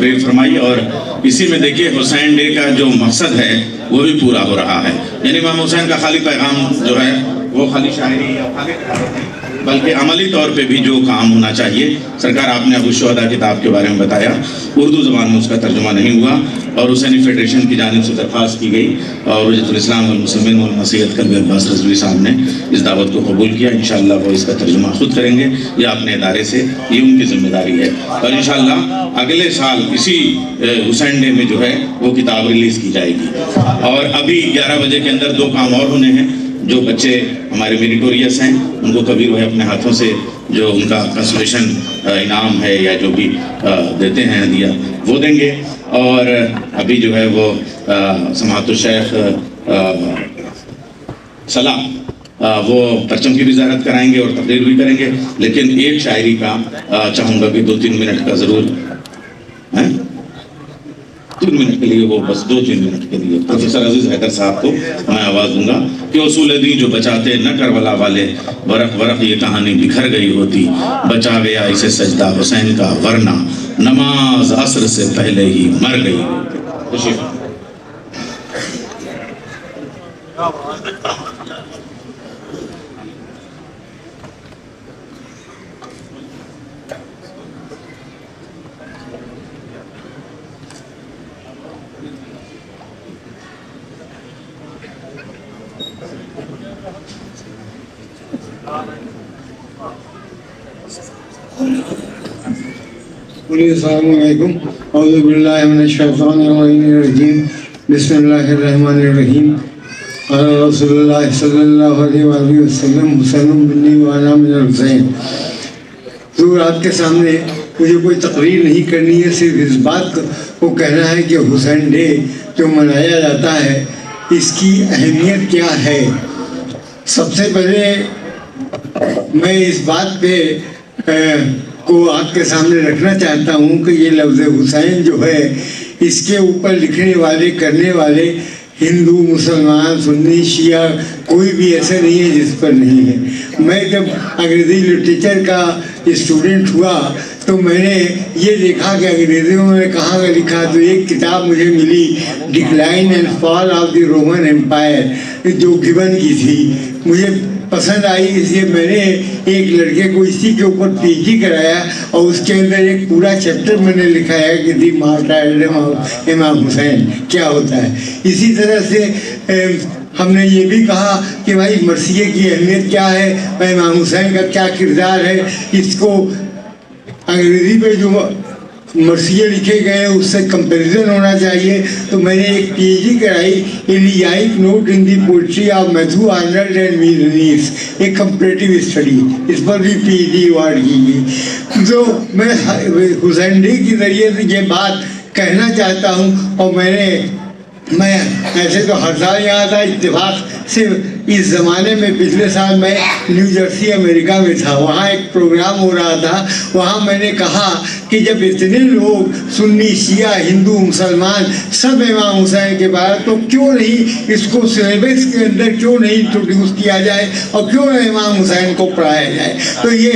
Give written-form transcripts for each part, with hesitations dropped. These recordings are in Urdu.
تقریر فرمائی، اور اسی میں دیکھیے حسین ڈے کا جو مقصد ہے وہ بھی پورا ہو رہا ہے. یعنی امام حسین کا خالی پیغام جو ہے وہ خالی شاعری یا خالی بلکہ عملی طور پہ بھی جو کام ہونا چاہیے. سرکار آپ نے ابو الشہداء کتاب کے بارے میں بتایا، اردو زبان میں اس کا ترجمہ نہیں ہوا اور حسینی فیڈریشن کی جانب سے درخواست کی گئی اور حجت الاسلام والمسلمین والنصیحت قلبی عباس رضوی صاحب نے اس دعوت کو قبول کیا. انشاءاللہ وہ اس کا ترجمہ خود کریں گے یا اپنے ادارے سے، یہ ان کی ذمہ داری ہے. اور انشاءاللہ اگلے سال اسی حسین ڈے میں جو ہے وہ کتاب ریلیز کی جائے گی. اور ابھی 11 بجے کے اندر 2 کام اور ہونے ہیں. جو بچے ہمارے میریٹوریس ہیں ان کو کبھی وہ ہے اپنے ہاتھوں سے جو ان کا کنسولیشن انعام ہے یا جو بھی دیتے ہیں ہدیہ وہ دیں گے. اور ابھی جو ہے وہ سماحت الشیخ صلاح وہ پرچم کی بھی زیارت کرائیں گے اور تقریر بھی کریں گے. لیکن ایک شاعری کا چاہوں گا کہ 2-3 منٹ کا ضرور 3 منٹ کے لیے، وہ بس 2-3 منٹ کے لیے پروفیسر عزیز حیدر صاحب کو میں آواز دوں گا کہ اصول دین جو بچاتے نہ کربلا والے، ورق ورق یہ کہانی بکھر گئی ہوتی، بچا گیا اسے سجدہ حسین کا ورنہ نماز عصر سے پہلے ہی مر گئی. السلام علیکم. اعوذ باللہ من الشیطان الرجیم. بسم اللہ الرحمن الرحیم. قال رسول اللہ صلی اللہ علیہ وآلہ وسلم حسین منی وانا من الحسین. تو آپ کے سامنے مجھے کوئی تقریر نہیں کرنی ہے، صرف اس بات کو کہنا ہے کہ حسین ڈے جو منایا جاتا ہے اس کی اہمیت کیا ہے. سب سے پہلے میں اس بات پہ کو آپ کے سامنے رکھنا چاہتا ہوں کہ یہ لفظ حسین جو ہے اس کے اوپر لکھنے والے کرنے والے ہندو، مسلمان، سنی، شیعہ کوئی بھی ایسا نہیں ہے جس پر نہیں ہے. میں جب انگریزی لٹریچر کا اسٹوڈنٹ ہوا تو میں نے یہ دیکھا کہ انگریزیوں میں کہاں کا لکھا، تو ایک کتاب مجھے ملی decline and fall of the Roman empire جو گبن کی تھی. مجھے پسند آئی، اس لیے میں نے ایک لڑکے کو اسی کے اوپر پی ایچ ڈی کرایا اور اس کے اندر ایک پورا چیپٹر میں نے لکھا ہے کہ دی مارٹائرڈم آف امام حسین کیا ہوتا ہے. اسی طرح سے ہم نے یہ بھی کہا کہ بھائی مرثیے کی اہمیت کیا ہے، امام حسین کا کیا کردار ہے. اس کو انگریزی پہ جو مرثیے لکھے گئے اس سے کمپیریزن ہونا چاہیے. تو میں نے ایک پی ایچ ڈی کرائی elegiac note in the poetry of Matthew Arnold and میرنیس، ایک کمپیریٹیو اسٹڈی، اس پر بھی پی ایچ ڈی ایوارڈ کی گئی. تو میں حسین ڈے کے ذریعے سے یہ بات کہنا چاہتا ہوں. اور میں ایسے تو ہر سال یہاں تھا، اتفاق سے اس زمانے میں پچھلے سال میں نیو جرسی امریکہ میں تھا، وہاں ایک پروگرام ہو رہا تھا. وہاں میں نے کہا کہ جب اتنے لوگ سنی، شیعہ، ہندو، مسلمان سب امام حسین کے بارے، تو کیوں نہیں اس کو سلیبس کے اندر کیوں نہیں انٹروڈیوس کیا جائے اور کیوں نہ امام حسین کو پڑھایا جائے. تو یہ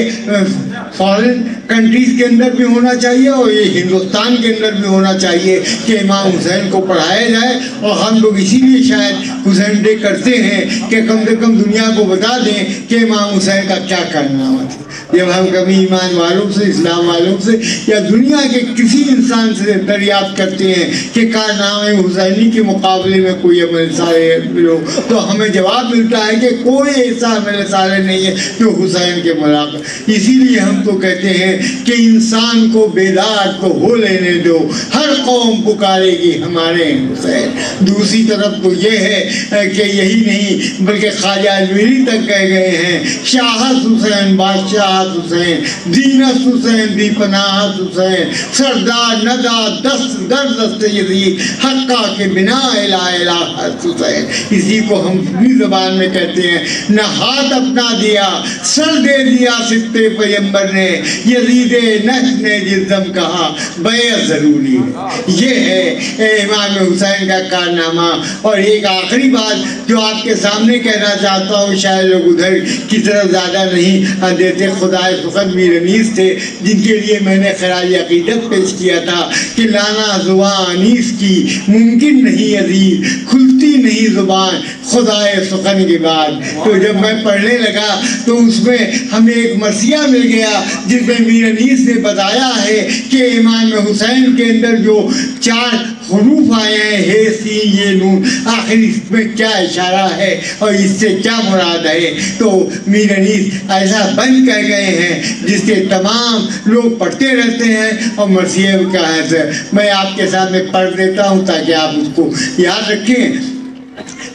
فارن کنٹریز کے اندر بھی ہونا چاہیے اور یہ ہندوستان کے اندر بھی ہونا چاہیے کہ امام حسین کو پڑھایا جائے. اور ہم لوگ اسی لیے شاید حسین ڈے کرتے ہیں کہ کم سے کم دنیا کو بتا دیں کہ امام حسین کا کیا کارنامہ تھا. جب ہم کبھی ایمان والوں سے، اسلام والوں سے یا دنیا کے کسی انسان سے دریافت کرتے ہیں کہ کارنامہ حسینی کے مقابلے میں کوئی عمل صالح ملو، تو ہمیں جواب ملتا ہے کہ کوئی ایسا عمل صالح نہیں ہے جو حسین کے ملاقات. اسی لیے ہم تو کہتے ہیں کہ انسان کو بیدار تو ہو لینے دو، ہر قوم پکارے گی ہمارے حسین. دوسری طرف تو یہ ہے کہ یہی نہیں بلکہ خواجہ اجمیری تک کہہ گئے ہیں شاہت حسین، بادشاہت حسین، دینت حسین، دی پناہت حسین، سردار ندا دست در دست یزید، حقہ کے بنا الہ الہت حسین. اسی کو ہم اپنی زبان میں کہتے ہیں نہ ہاتھ اپنا دیا سر دے دیا ستے پیمبر نے، یزید نجف نے جس دم کہا بیعت ضروری ہے. یہ ہے امام حسین کا کارنامہ. اور ایک آخری بات جو آپ کے سامنے کہنا چاہتا ہوں، شاید لوگ ادھر کی طرف زیادہ نہیں دیتے خدائے سخن میر انیس تھے، جن کے لیے میں نے خراج عقیدت پیش کیا تھا کہ لانا زباں انیس کی ممکن نہیں عزیز، کھلتی نہیں زبان خدائے سخن کے بعد۔ تو جب میں پڑھنے لگا تو اس میں ہمیں ایک مرثیہ مل گیا جس میں میر انیس نے بتایا ہے کہ امام حسین کے اندر جو 4 حروف آئے ہیں، ہے سین یہ نون، آخر اس میں کیا اشارہ ہے اور اس سے کیا مراد ہے؟ تو میر انیس ایسا بند کہہ گئے ہیں جس کے تمام لوگ پڑھتے رہتے ہیں، اور مرثیے کا ہے میں آپ کے سامنے پڑھ دیتا ہوں تاکہ آپ اس کو یاد رکھیں۔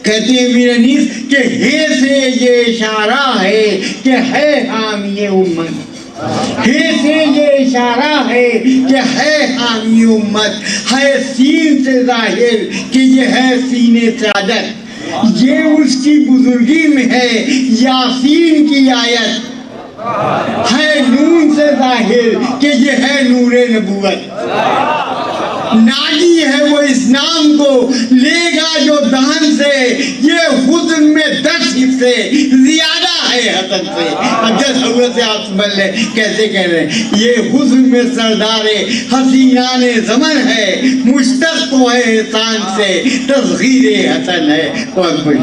کہتے ہیں میر انیس کہ ہے سے یہ اشارہ ہے کہ ہے حامی امت، ہے سے یہ اشارہ ہے کہ ہے حامی امت، ہے سین سے ظاہر کہ یہ ہے سینے سعادت، یہ اس کی بزرگی میں ہے یاسین کی آیت، ہے نون سے ظاہر کہ یہ ہے نور نبوت، ناجی ہے وہ اس نام کو لے گا جو دہن سے، یہ حسن میں 10 حصے زیادہ ہے حسن سے۔ اب 10 حضرت سے آپ سمجھ لیں کیسے کہہ رہے ہیں، یہ حسن میں سردار حسینان زمن ہے، مشتق تو ہے احسان سے، تصغیر حسن ہے۔ بہت بڑی